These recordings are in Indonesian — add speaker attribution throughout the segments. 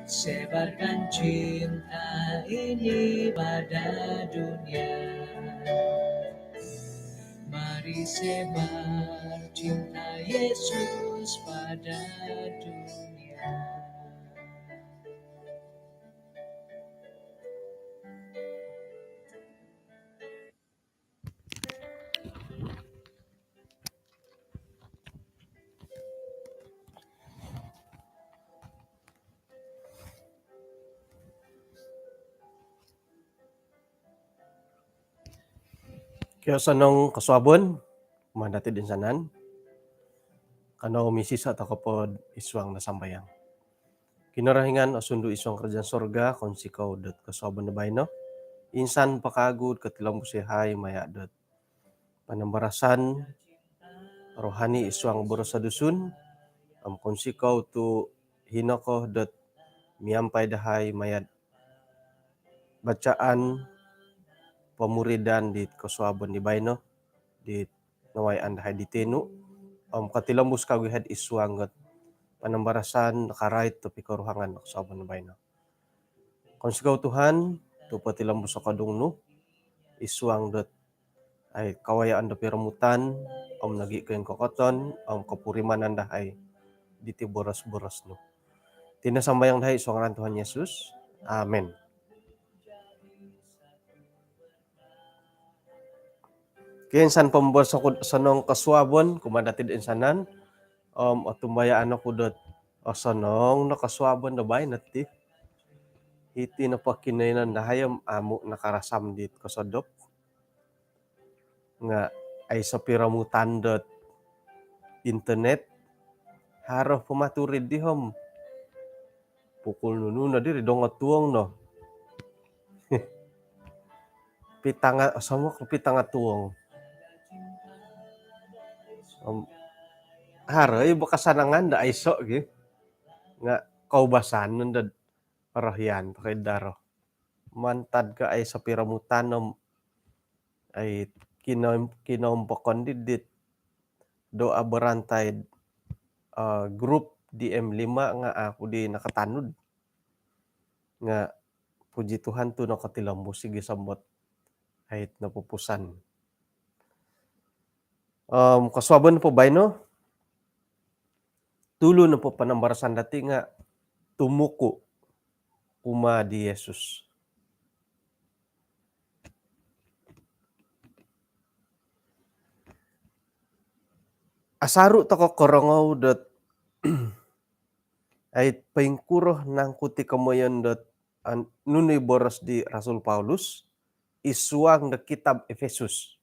Speaker 1: Sebarkan cinta ini pada dunia. Mari sebar cinta Yesus pada dunia.
Speaker 2: Kaya sanong kaswabon, mandati din sanan, kano umisis at ako po iswang nasambayang. Kinarahingan asundu iswang kerjaan sorga, konsikaw dot kaswabon na bayno, insan pakagud katilang busihay maya dot panambarasan, rohani iswang boros sa dusun, konsikaw tu hinako dot miampay dahay mayat bacaan pemuridan di kaswabon di bayno, di nawayan dahay di tenu, katilambus kawihat iswangat panambarasan nakarait to pikaruhangan kasabon na bayno. Kung sigaw Tuhan, to patilambus sa kadungno, iswang dot ay kawayaan da piramutan, nagi kayon kokoton, kapuriman anda ay diti boros-boros no. Tinasambayang dahay iswang ran Tuhan Yesus. Amen. Kaya insan pambos ako sanong kaswabon, kumadatid insanan, atumbayaan ako dot sanong nakaswabon na bay nati. Iti napakinainan dahayam amo nakarasam dit kasodop nga ay sa piramutan dot internet haro pumaturid dihom pukul nunu na diri dong tuong no pitanga samo ko pitanga tuong haro ay bakasanangan da aiso gi nga kaubasan nun dad parahyan pakay daro mantad ka ay sa piramutan no ay kinompokon didit doa berantay group DM5 nga ako di nakatanod nga puji Tuhan tu nakatilambo sige sambot ay napupusan. Kaswabon po ba no? Tulo na po panambarasan dati nga tumuko kuma di Yesus. Asaru tako korongaw dot ay paingkuroh nang kuti kamoyon dot nunoy boros di Rasul Paulus isuang da kitab Efesus.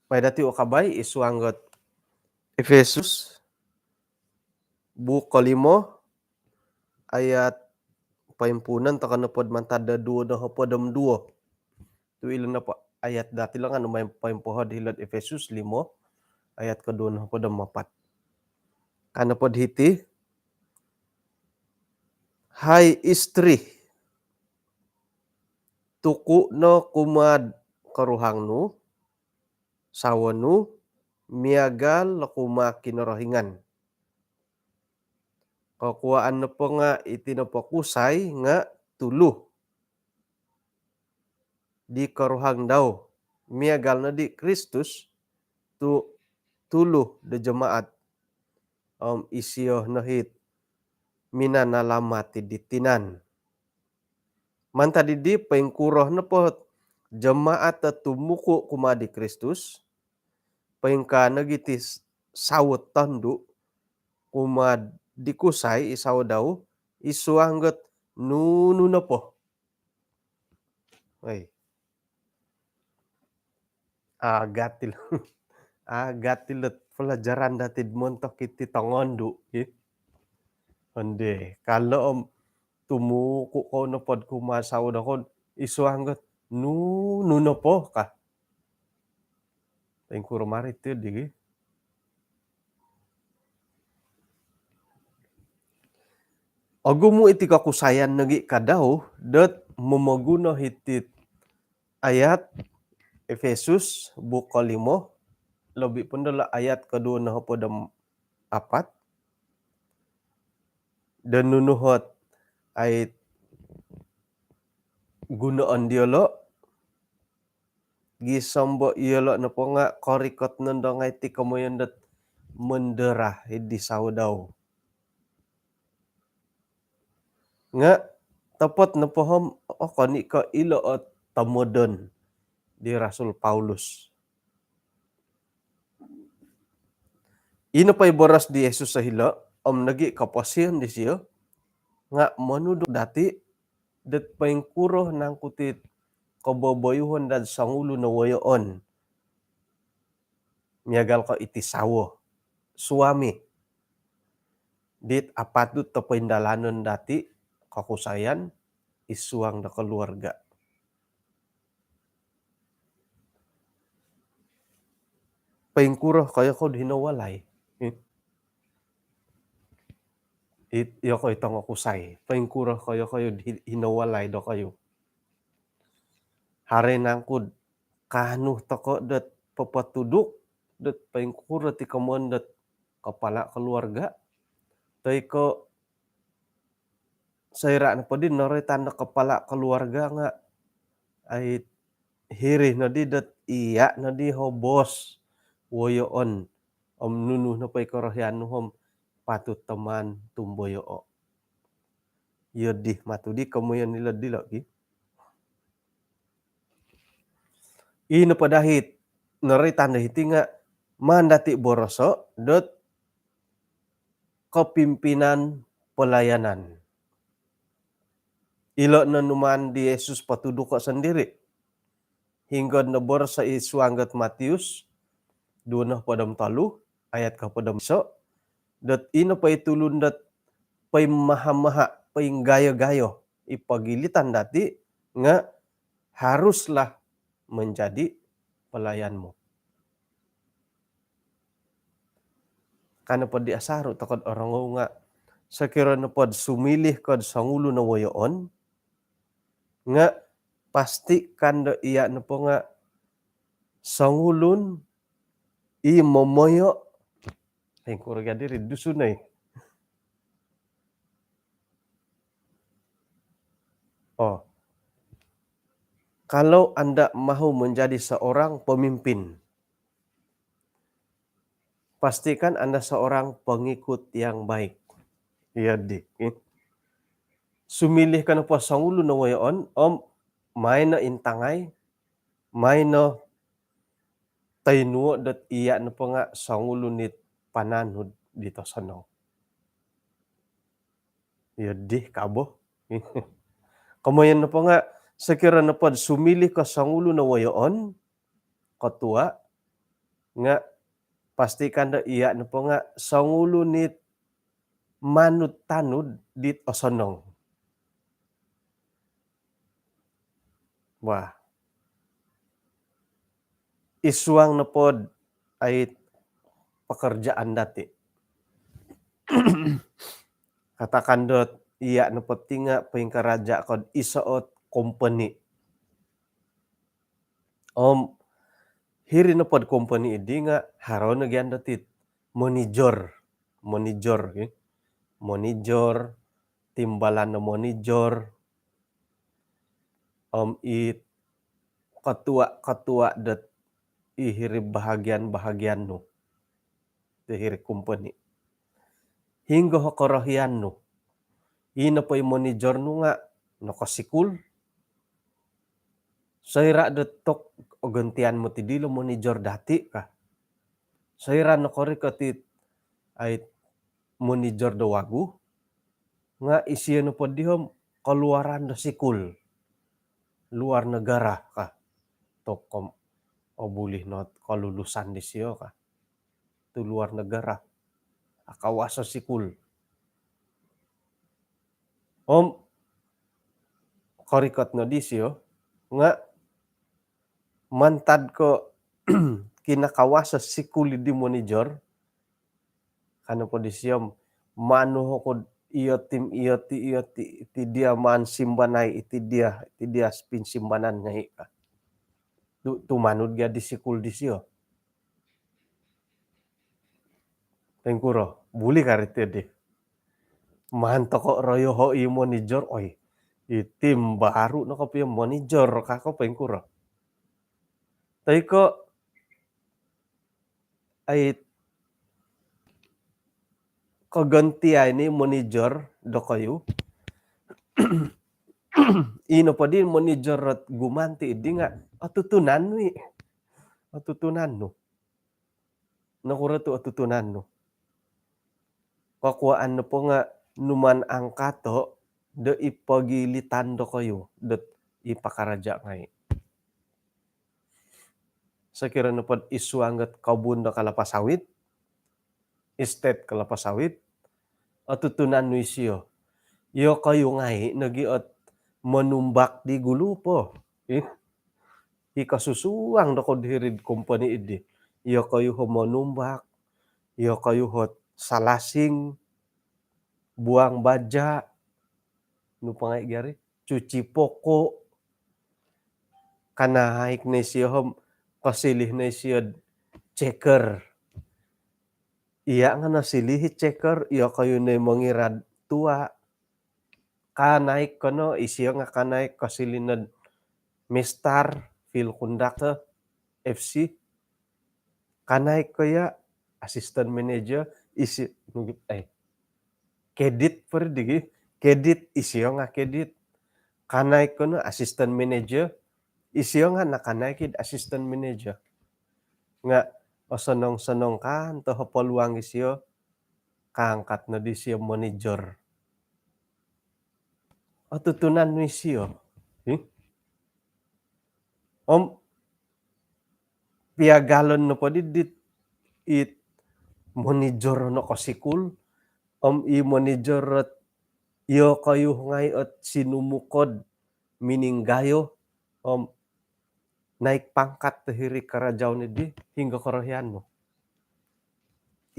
Speaker 2: Pay dati o kabay isuang got Efesus buko 5 ayat paimpunan takanapod mantada 2 na hapodam 2. Tu ilan na po ayat dati lang ano may paimpuhod hilad Efesus 5 ayat kedua na hapodam 4. Kanapod hiti hai istri tuku no kumad karuhangnu sawanu miagal na kuma kinarahingan. Kakuaan na po nga itinapakusay nga tuluh di karuhang daw. Miagal na di Kristus tu tuluh da jemaat isiyo na hit minanalamati ditinan. Manta didi paingkuroh na po jemaat na tumuko kuma di Kristus paingka nagitis sawot tandu kuma dikusay isaw daw isuanggot nuno na po. Ay. Agatil agatilet pelajaran datid montok iti tangondu Hindi kalau tumuko ko no pod kumasaw na kon isuanggot nuno na po ka. Paingkuro marit ti digi. Agumo iti kakusayan nagi kadaw dot mamaguna hitit ayat Efesus buko 5 lobi pun dala ayat kedua na hapodam 4 dan nunuhot ay gunoon diolo gisombo iolo na po nga korikot nendo nga iti kamoyandat menderah di saudaw. Nga tapot na pohom kani ka ilo at tamodon di Rasul Paulus. Ino pa'y boras di Jesus sa hilo, nagi kapasiyan di siyo, nga manudok dati, dat pa'y kuro ng kutit kababayuhon dad sangulo na wayoon. Miyagal ka iti sawo, suami. Dit apatut tapay dalanon dati, kakusayan, isuang na keluarga. Paingkuro kaya ko hinawalay. Iyo ko itong akusay. Paingkuro kayo hinawalay do kayo. Hare nangkud kanu toko dat papatuduk dat paingkuro ti kamon dat kepala keluarga. Tay ko sayra na pa din nore tanda kepala keluarga nga ay hirih na di dat iya na di ho bos woyoon nunuh na pa'y korahyan hom patut teman tumboyo o. Yodih matudi kamuyan nila dilo ki. Ino padahit nari tanda hiti nga mandati boroso dot kepimpinan pelayanan. Ilo na numan di Yesus patuduk ko sendiri. Hingga nabor sa isuanggat Matius 2:3 ayat kapadam so. Dat ino pa itulun dat pay maha-maha pay gayo-gayo ipagilitan dati nga haruslah menjadi pelayanmu. Kana pa di asaro takod orang nga sakira na pod sumilih kod sangulo na wayoon nga pasti kanda iya na po nga sangulun i momoyo ay kurga diri dusunay. Kalau Anda mau menjadi seorang pemimpin, pastikan Anda seorang pengikut yang baik. Iya di. Sumilih ka na po sangulo na wayoon, may na intangay, may na taynuo dat iya na po nga sangulo nit pananod dito sa no. Iya di, kabo. Kamayan na po nga, sakira na po sumilih ka sangulo na wayoon, katua, nga pastikan da iya na po nga sangulo nit manud-tanud dit osonong. Wah. Isuang na pod ay pekerjaan dati. Katakan dot iya na pod tinga pingkaraja kod isaot company. Hiri na pod company idi nga haro na gyan datit monitor. Monitor, timbalan na monitor, it katua dat ihiri bahagian no. Ihiri company. Hingga hokorahyan no. Ina pa'y monitor no nga nakasikul. Sayra datok o gantian mo ti dilo monitor dati ka. Sayra nakori katit ay monitor do wagu. Nga isiya no po dihom keluaran do sikul. Luar negara ka. Tokom o bulih not kalulusan di siyo ka. Tu luar negara. Akawasa sikul. Korikot no di siyo nga mantad ko kinakawasa sikul di monitor kano po di siyo mano ko iyo ti dia man simbanay iti dia pinsimbanan nga ika. Tumanud ga di sikul di siyo. Tengkuro, buli karite di. manto ko royo ho i monitor, oy, itim baru no ko monitor kako pengkuro. Tai ko ay kaganti ay ni monitor do kayo. Ino pa din monitor at gumanti di nga atutunan ni. Atutunan no. Nakura to atutunan no. Kakuaan no po nga numan ang kato do ipagilitan do kayo dot ipakaraja ngay. Sa kira no pod isuangat kabun do kalapasawit, estate kalapasawit, atutunan no isiyo. Yo kayo ngay nagiot manumbak di gulupo. Ikasusuang do ko dirid company idi. Yo kayo ho manumbak, yo kayo ho salasing, buang baja, no pangay gari, cuci poko, kanahaik na siya ho, kasilih na siya checker. Iya nga nasilih checker, iya kayo na mangirad tua, kanaik ko no, isiya nga kanaik kasilih na Mistar, field conductor, FC, kanaik ko ya, assistant manager, isi, kedit per digi, kedit isiyo nga kedit. Kanay ko no assistant manager, isiyo nga nakanaikid assistant manager. Nga osanong-sanong ka, to peluang isiyo, kaangkat na di siya manager. Atutunan mo isiyo. Piagalon no po dit it manager no kasikul, i manager at iyo kayo ngay at sinumukod mininggayo, naik pangkat tahiri karajaw ni di hingga karahian mo.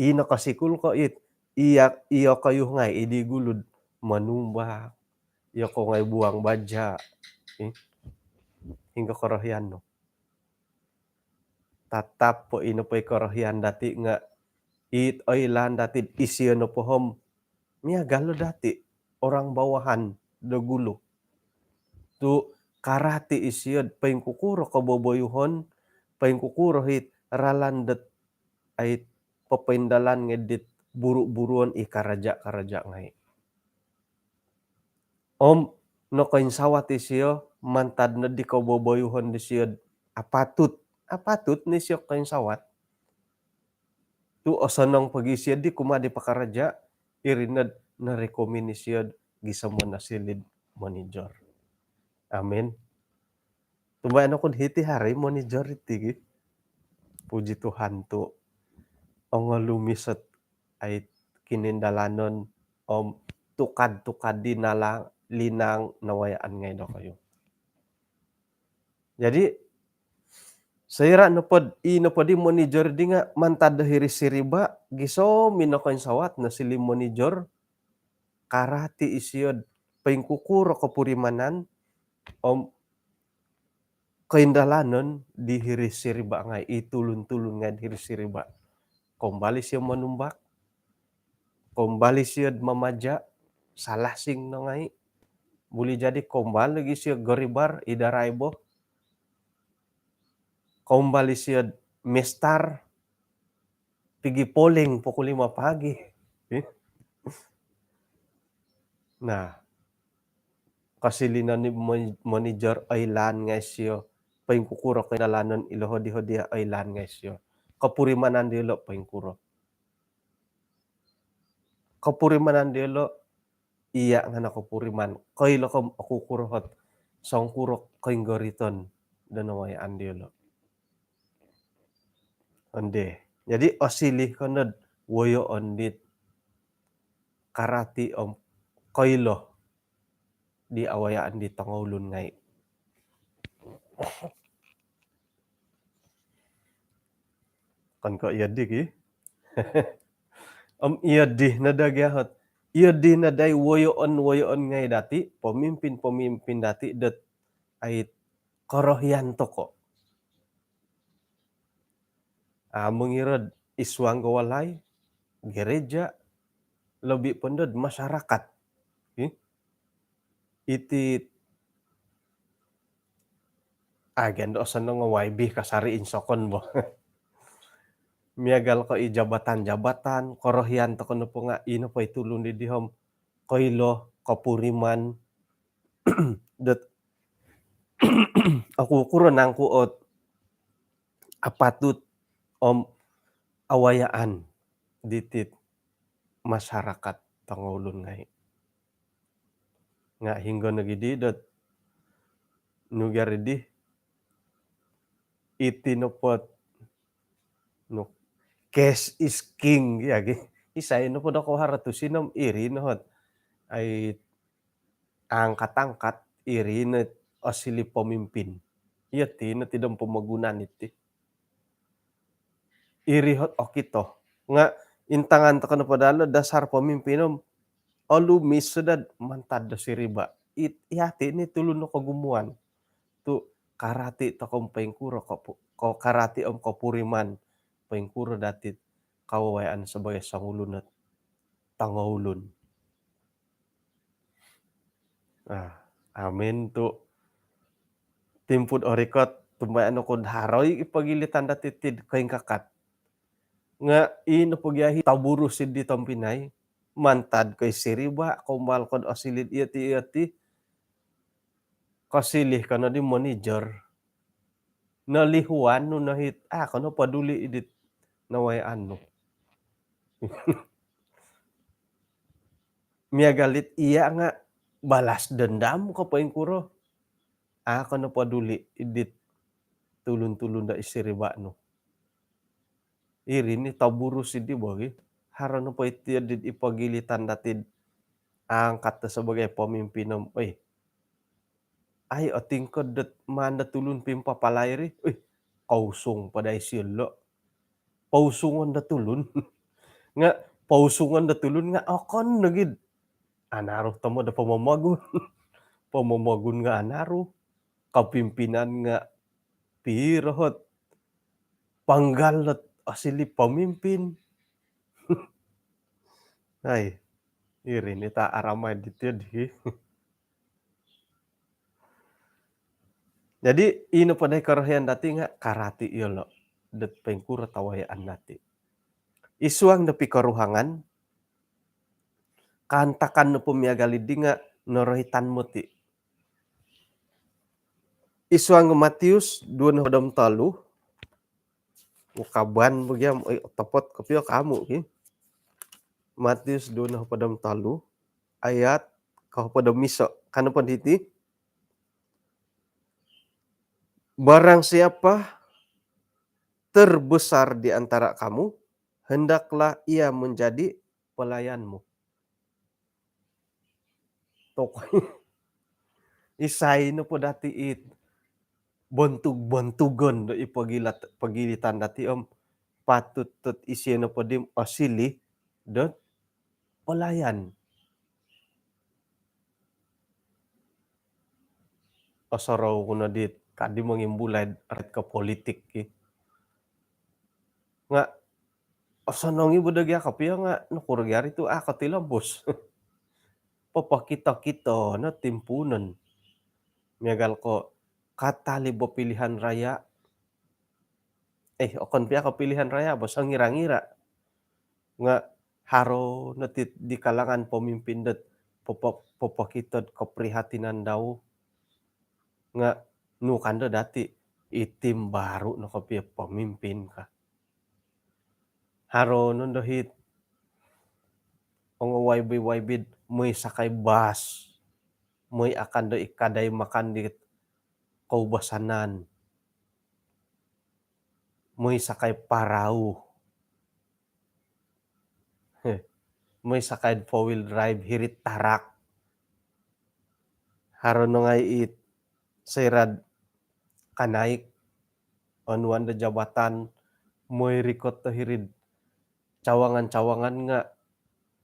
Speaker 2: Ina kasikul ko iya kayo ngay idi gulud manumba, iya ko ngay buang baja, hingga karahian no. Tatap po ino po karahian dati nga oilan dati isiyo no po hom miya galo dati orang bawahan do gulo. Tu karati isiyod paingkukuro kaboboyuhon, paingkukuro hit ralandet ay papaindalan ngedit buru-buruan ikaraja-karaja ngay. No kain sawat isiyo mantad na di kaboboyuhon di siyod apatut ni siyo kain sawat. Tu osanong pagisiyod di kumadi pakaraja irinad na rekomen ni siyod gisamon na silid manager. Amen. Tumayan ako hiti hari manager iti. Puji Tuhan tu. Ang lumisat ay kinindalanon tukad-tukad di nalang linang nawayaan ngay do kayo. Jadi sayra no pod di manager di nga mantad hiri siriba giso minakain sawat na sili manager karati isiyod paingkukuro kapurimanan kaindalanon di hiri siriba ngay itulun-tulun nga hiri siriba. Kumbali siya manumbak, kumbali siya mamaja, salasing na ngay. Buli jadi kumbali lagi siya garibar, idaraibo. Kumbali siya mistar, pigi polling pukul 5 pagi. Nah, kasilinan ni manager ailan nga siya, paingkukuro kaindalanon ilohodi-hodi ailan nga siya. Kapurimanan dilo paingkuro. Kapurimanan dilo iya nga nakapuriman. Kailo ka akukurot sangkurok kaing gariton danawayaan dilo. Ande. Jadi osilih kanad woyo ondit karati kailo di awayaan di tangulun ngay. Kan ko iyadik iyadih na dagyahot. Iyadih na day woyoon ngay dati, pemimpin dati dat ay korohyan toko. Mengirad iswang gawalay, gereja, lebih pendod masyarakat, iti agen do seneng nga kasari insokon bo. Miagal ko i jabatan-jabatan, korohian to kono po nga ino pa itulong di dihom koilo kapuriman det aku kuro nang kuot apatut om awayaan ditit masyarakat pangulun ngai. Nga hinggo nagidi dot nugaridi iti no pot no cash is king yagi. Isay no po ako haratusinom iri no hot ay angkat-angkat iri na asili pemimpin. Iya ti na tidom pemagunan iti. Iri hot okito. Nga intangan to kano padalo dasar pemimpinom lumis sudah mantad do siriba. Ihati ni tulun no kagumuan. Tu karati to kong pengkuro ko karati om kapuriman pengkuro datit kawayaan sebagai sangulun at tangulun. Amin tu timpud orikot tumbayan ko haroy ipagilitan datitid kaing kakat. Nga ino pagyahi taburo sidi tampinay mantad kay siriba kumbal kod asilid iyati kasilih kana di manager nalihuan no nahit kano paduli idit nawayaan no. Miagalit iya nga balas dendam ko paingkuro. Kano paduli idit tulun-tulun da isiriba no. Iri ni taburo sidi bagi harano pa iti dit ipagilitan datid angkat sebagai pemimpin ay tingkod dat manda tulun pimpa palayri kausung pada isilo pausungan da tulun nga pausungan da tulun nga akon nagid anaruh tamo da pamamagun nga anaruh kapimpinan nga pirot panggalat asili pamimpin ay iri ni ta aramay ditid jadi ino paday karahian dati nga karati yolo det pengkuro tawayaan dati. Isuang da pikaruhangan kantakan no pumiagalid di nga norohitan mo ti. Isuang Matius 2:3 ukaban bagyam topot kapio kamu ki. Matius 2:3 ayat kapadam miso kano pa diti barang siapa terbesar di antara kamu hendaklah ia menjadi pelayanmu. Tokoy isay no po dati it bontug-bontugon do pagilitan dati patut isi no po dim asili dot pelayan. Asaraw ko na dit kadi mangimbulay arat ka politik ki. Nga asanongi budagya kapya nga nakuryari tu katilambos. Papakita-kita na timpunan. Miagal ko katali bo pilihan raya. Okon piya ka pilihan raya basta ngira-ngira. Nga haro na di kalangan pemimpin dat papakitad kaprihatinan daw. Nga nukanda dati itim baru na kapya pemimpin ka. Haro nun dahit ang waybid may sakay bus may akan do ikaday makan di kaubasanan may sakay paraw may sakay 4-wheel drive hirit tarak haro no ngay sayrad kanaik anuan da jabatan may rikot to hirid cawangan-cawangan nga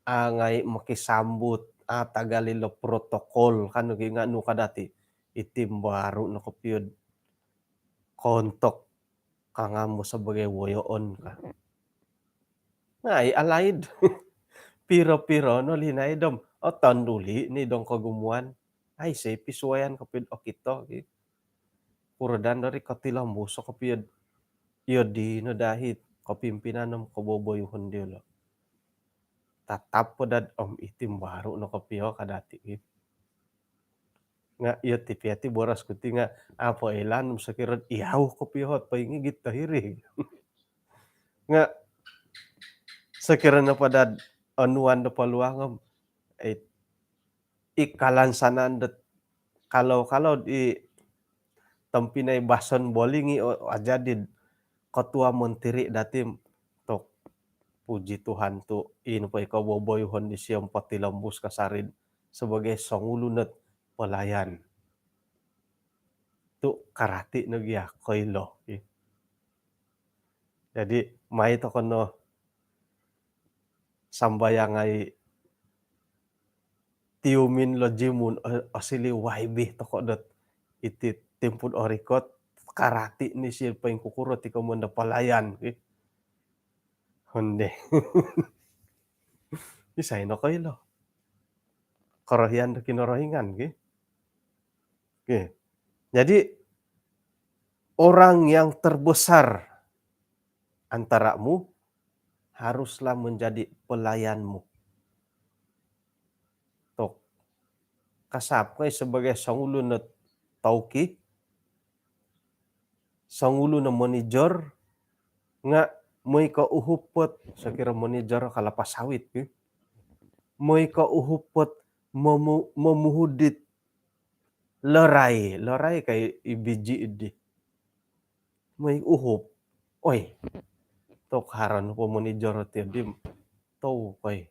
Speaker 2: angay makisambut tagalilo protokol kano nga no kadati itim baru no kopyod kontok kanga mo sebagai woyoon ka. Ay alaid piro-piro no linay dom, o tanduli ni dong kagumuan, ay say pisuayan kapid o kito, puredan dari katilambo so kapiyad iyo di no dahit kapimpinanom kaboboyhon di lo. Tatap po dad itim baru no kapiyo kadati. Nga iyo ti boras kuti nga apo elan sakirad iyaw kapiyot paingigit tahiri. Nga sakira na padad anuan da paluangam ay ikalansanan dat kalau di tampinay bason bolingi o ajadid ketua menteri datim tok puji Tuhan tu inu pa ikaw boboyhon di siyang patilambus kasarid sebagai sangulunat pelayan. Tu karati no giya koilo. Jadi may to kono sambayangay tiumin lo jimun asili waibih to kodot iti timpun orikot karati ni siya pa yung kukurot ikaw mo na palayan. Honde. Isay no koilo. Korohian do kinorohingan. Jadi orang yang terbesar antaramu haruslah menjadi pelayanmu. Tok kasapkay sebagai sangulo na tauki, sangulo na manager, nga may kauhupot sa kira manager kalapas sawit. May kauhupot mamuhudit laray kay ibiji idi. May uhup, oy, tok haran po manager ti to kay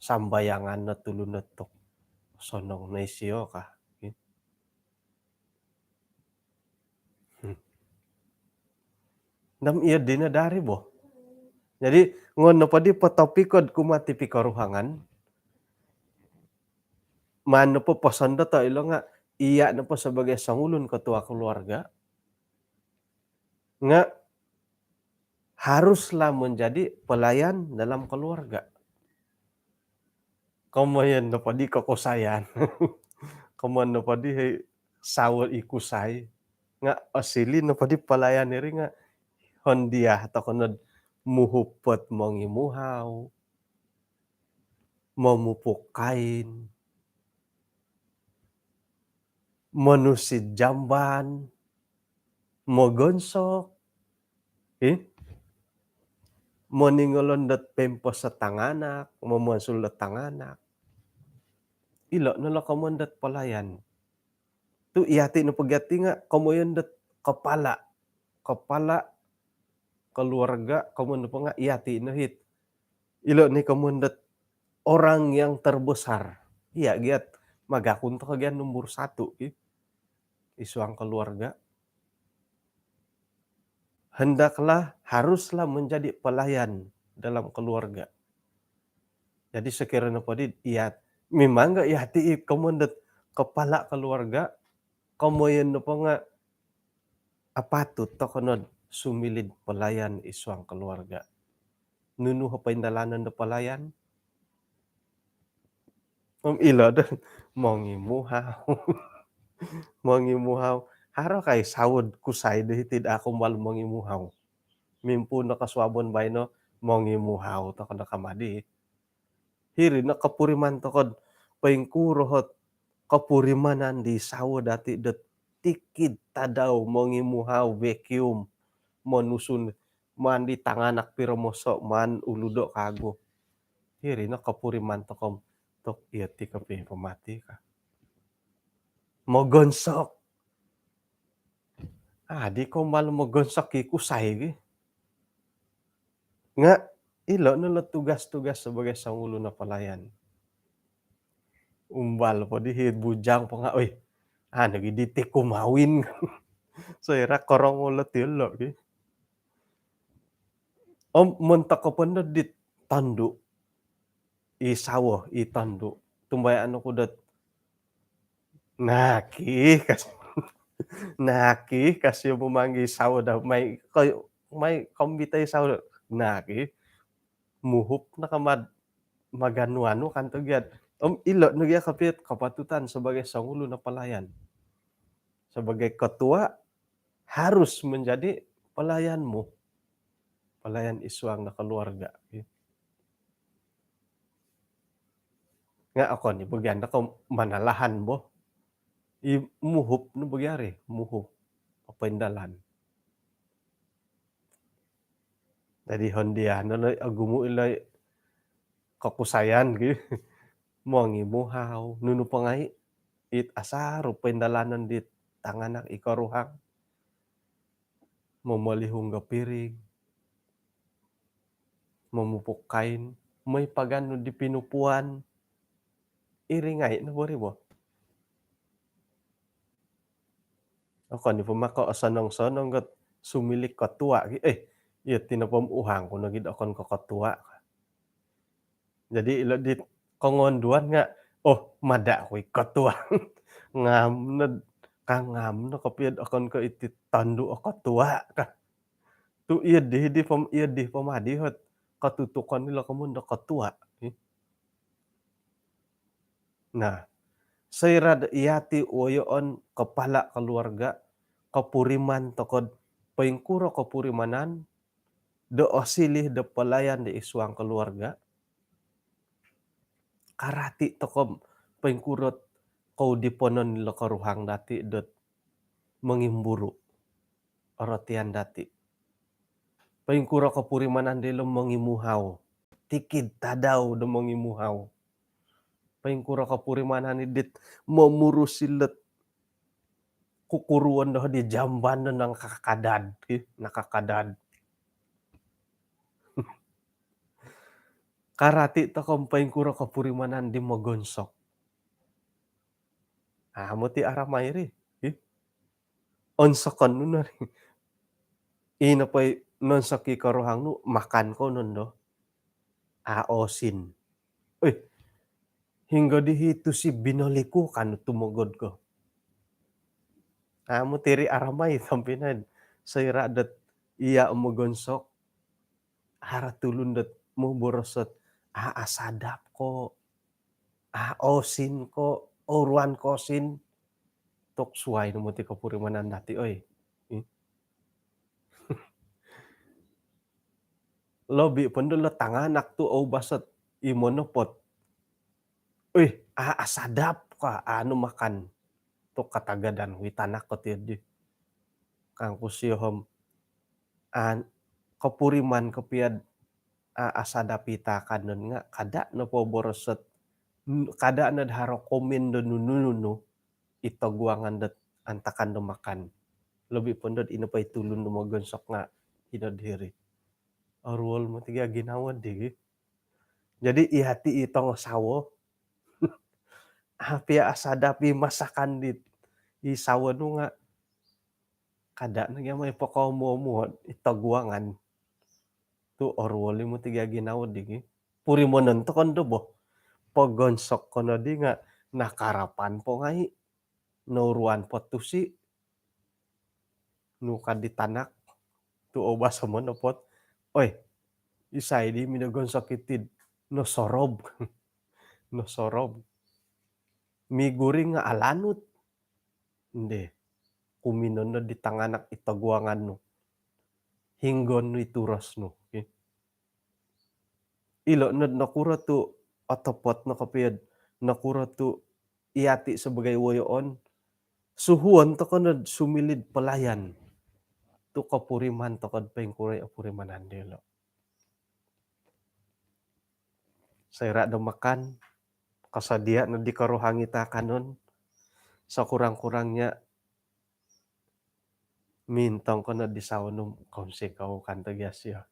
Speaker 2: sambayangan na tulunod tok sonong na isiyo ka. Nam iya dinadari bo. Jadi ngono pa di patopikod kumati pikaruhangan. Mano po pasanda to ilo nga iya na po sebagai sangulun ketua keluarga. Nga haruslah menjadi pelayan dalam keluarga. Kamayan na pa di kakusayan. Kaman na pa di sawal ikusay. Nga asili na pa di pelayan iri nga hondia atau kunod muhupot mongimuhaw, mamupok kain, manusid jamban, mogonsok, moningolondat pempos sa tanganak, mamansulat tanganak. Ilo nala kamandat palayan. Tu iyati no pagyati nga kamoyandat kepala keluarga kamu pa nga iyati no hit. Ilo ni kamundat orang yang terbesar. Iya giat magakun to kagyan nomor 1 isuang keluarga. Hendaklah haruslah menjadi pelayan dalam keluarga. Jadi sekiranya padi iya memang gak iyati kamundat kepala keluarga kamoyan no pa nga apatut to kanod sumilid pelayan isuang keluarga. Nunu paindalanan do pelayan. Ilo don mongimuhaw. Mongimuhaw. Haro kay sawod kusay di tidak ako mal mongimuhaw. Mimpu na kaswabon bay no mongimuhaw to kada kamadi. Hiri na kapuriman to kod paingkurohot kapurimanan di sawod dati det tikid tadaw mongimuhaw vacuum manusun man di tanganak piromoso man uludo kago. Hiri na kapuriman to kom tok iyati kape pamati ka. Mogonsok. Di ko mal mogonsok ikusay. Nga ilo nula tugas-tugas sebagai sangulo na pelayan. Umbal po di hit bujang pa nga, oy, nagiditi kumawin. So ira korong ulo tilo. Munta ko pa na dit tandu. Isawo, itandu. Tumbay ano ko dat naki kasi bumanggi sawo daw may kombitay sawo naki muhup na kamad maganu-anu kan tugiat ilo nu gia kapit kapatutan sebagai sangulu na pelayan. Sebagai ketua harus menjadi pelayanmu, pelayan isuang na keluarga. Nga ako ni bagian na ko manalahan mo. Muhup no bagyari, muhup papendalan. Jadi hondia no agumo ilay kakusayan gitu. Mo ngimuhaw nunu pangai it asaro pendalanan dit tanganak ikaruhang memalihong piring, memupuk kain, may pagano di pinupuan, iringay na bori mo. Ako ni pumako asanong-sanong gat sumilik katua iya tinapamuhang ko nagid akon ka katua. Jadi ilo dit kongonduan nga mada ko'y katua ngam na kangam na kapiyad akon ka iti tando a katua ka. Tu iya di pamadi hot katutukan nila kamun da katua. Nah, sayrad iyati oyoon kepala keluarga kapuriman tokod paingkuro kapurimanan do osilih de pelayan di isuang keluarga karati tokom paingkurot kau diponon nila karuhang dati dot mengimburu orotian dati paingkuro kapurimanan dilo mengimuhaw tikid tadaw do mengimuhaw paingkuro kapurimanan dit memurusilet kukuruan dah di jamban nang nakakadad. Karati tokom paingkuro kapurimanan di mogonsok. Muti aramairi. Onsokon nu na rin. Ina pa'y nonsaki karuhang nu makan ko nun do. Aosin. Hingga dihito si binaliku kan tumugod ko. Mutiri aramay tampinan. Sayra dat iya mogonsok. Haratulun dat mo borosot. Asadap ko. Osin ko. Oruan kosin. Tok suway no muti kapurimanan dati Lobi pendula tanganak tu basat imonopot. Asadap ka anu makan. Tok katagadan witanak ko tiyadi. Kang kusihom kapuriman kapiyad asadap ita kanon nga kada no po borosot kada na haro komen do nununu ito guangan dat antakan do makan. Lobi pundod ino pa itulun do mogonsok nga hinadhiri. Arwol mo tiga ginawa di. Jadi ihati itong sawo. Hapia asadapi masakan dit. Isawa nu nga kada na may pakomo itaguangan. Tu orwol mo tiga ginawa di. Puri mo nento kondo bo. Pagonsok kono di nga nakarapan po ngai. Nuruan po tusi. Nuka ditanak. Tu obasa mo na pot. Isay di minagonsok itid. No sorob. No sorob. Miguring nga alanut. Hindi. Kuminon na di tanganak itaguangan no. Hinggon no ituros no. Okay? Ilo na nakura tu otopot na kapiyad. Nakura tu iati sebagai wayoon. Suhuan to na sumilid pelayan. Tu kapuriman to kad paingkuray apurimanan dilo. Sayra do makan. Kasadia na di karuhangita kanon. Sa kurang-kurangnya mintong ko na di sawanong kaunsi kau kantagyasya.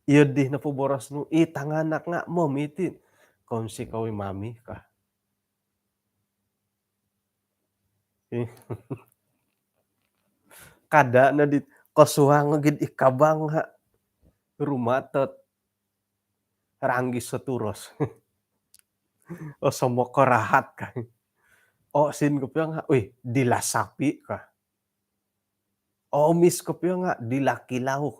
Speaker 2: Iya di na po boras no. Tanganak nga mo miti. Kaunsi kau mami ka. Kada na di kasuhang gid ikabang ha. Rumatot. Ranggis sa turos. O somok rahat ka. O sin ko nga, dilasapi ka. O miss ko nga, dilakilaw.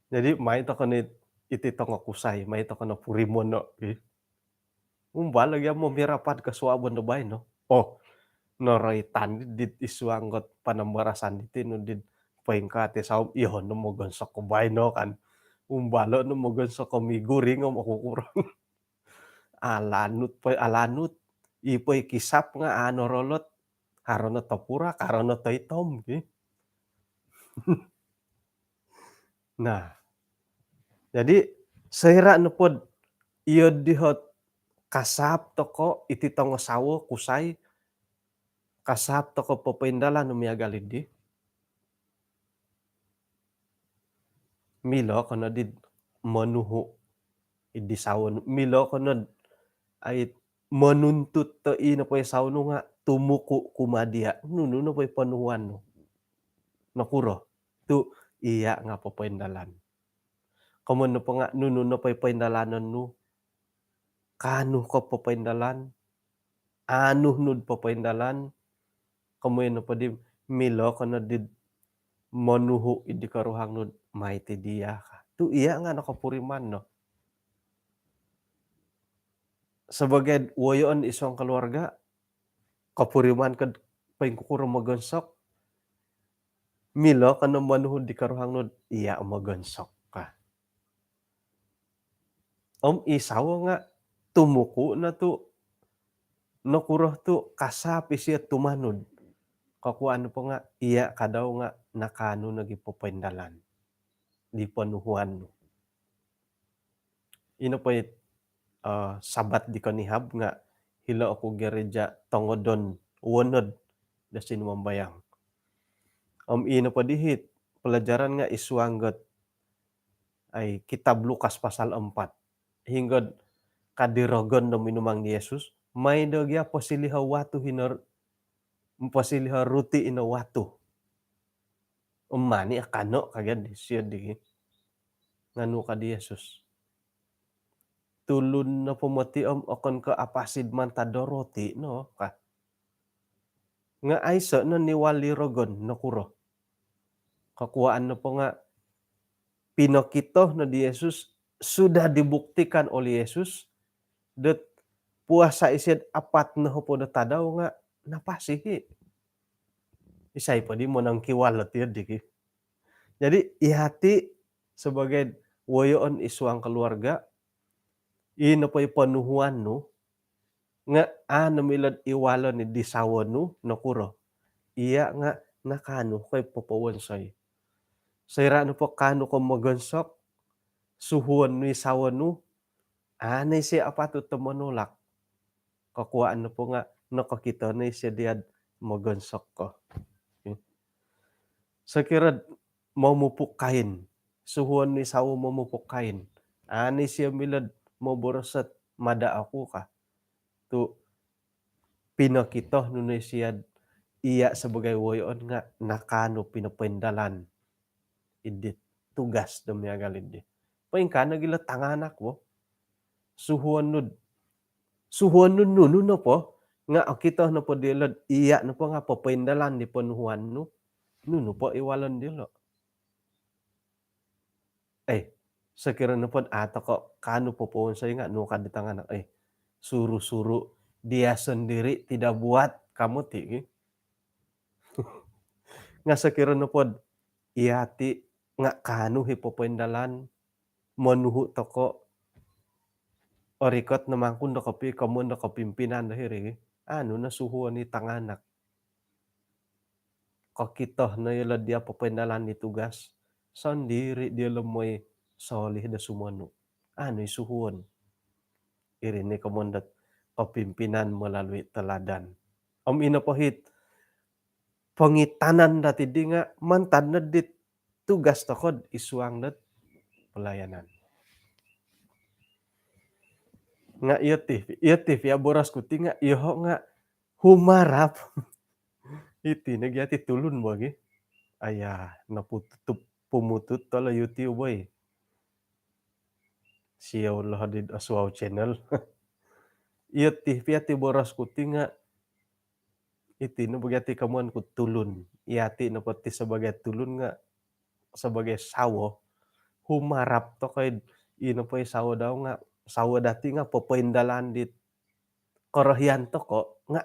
Speaker 2: Jadi mai to kanit iti tongo kusai, mai to kana purimono ge. Umbala lagi mo mirapat ka suabon do bae no. Oh, noroi tandi dit isuanggot panambarasan iti no dit paingkate saum ihon no mo gonsok ko bae no kan. Umbalo no mo gonsok ko miguring mo kukurang alanut poy alanut. Ipoy kisap nga ano rolot harono topura karono toitom ge. Nah, jadi seira nu pod ieu dihot kasap toko iti tongo sawo kusai kasap toko popendala nu miagalidi milo kono di menuhu idi sawo milo kono ay menuntut to ino poy sawo nu nga tumuku kumadia nunu no poy panuhuan no nakuro tu iya nga popendalan komo no po nga nunu no poy pendalanon nu kanu ko popendalan anuh nud popendalan kamoy no padi milo kono di menuhu idi karuhang nud maiti dia ka. Tu iya nga nakapuriman no. Sebagai woyon isong keluarga, kapuriman kad paingkukuro magonsok, milo kano menuhu di karuhang nud iya magonsok ka. Isawo nga tumuku na tu nakuroh tu kasap isiya tumanud. Kakuan po nga iya kadaw nga nakano nagi popendalan di panuhuan no. Ino pa'y sabat di kanihab nga hila ako gereja tongodon wened da sinumambayang. Ino pa dihit pelajaran nga isuangget ay kitab Lukas pasal 4 hinggod kadirogon da minumang ni Yesus may dagya pasiliha watu pasiliha ruti ina watu. Mani akano kagad siya di nganu ka di Yesus. Tulun na pumatiom okon ka apasid man tadoroti no ka. Nga aysa na niwali rogon nakuro. Kakuaan na po nga pinakito na di Yesus sudah dibuktikan oleh Yesus dat puasa isid apat na po na tadaw nga napasihi. Isay pa di mo nang kiwalat yun di. Jadi ihati sebagai woyoon isuang keluarga ino pa'y panuhuan no nga namilad iwalo ni disawo no nakuro. Iya nga nakano kay popowonsay. Sayra no po kano ko magonsok suhuan ni sawo no anay siya apato to manulak. Kakuaan no po nga nakakita na siya diad magonsok ko. Sakirad mamupukain suhuan ni sawo mamupukain. Ani siya milad maborosat mada ako ka. Tu pinakito no ni siya iya sebagai woyon nga nakano pinapendalan idit tugas da miagalid di. Paingkana gila tanganak mo. Suhuan nun nuno na po nga akita na po dilad iya na po nga papendalan di panuhuan no. Nuno po iwalan dilo. Sakira na po ato ko kano po po say nga no kaditanganak suru-suru dia sendiri tidak buat kamu ti. Nga sakira na pod iyati nga kano hipopendalan manuhu toko orikot naman kun kamu nakapimpinan dahiri ano na suhuan ni tanganak. Kakitoh na yala dia papendalan ni tugas sandiri dia lemoy solih da sumano. Ano suhuan. Irini kamundat kapimpinan melalui teladan. Ina pahit pangitanan dati di nga mantan na dit tugas takod isuang dat pelayanan. Nga iyotif ya boras kuti nga iho nga humarap iti nagyati tulun bagi. Ayah napututup pumutut tala YouTube boy. Siya ulah di aswaw channel. Iyotif ya ti boras kuti nga iti no bagati kamuan ku tulun. Iati no pati sebagai tulun nga sebagai sawo humarap to koy ino poy sawo daw nga sawo dati nga popoindalan dit korohyan to ko nga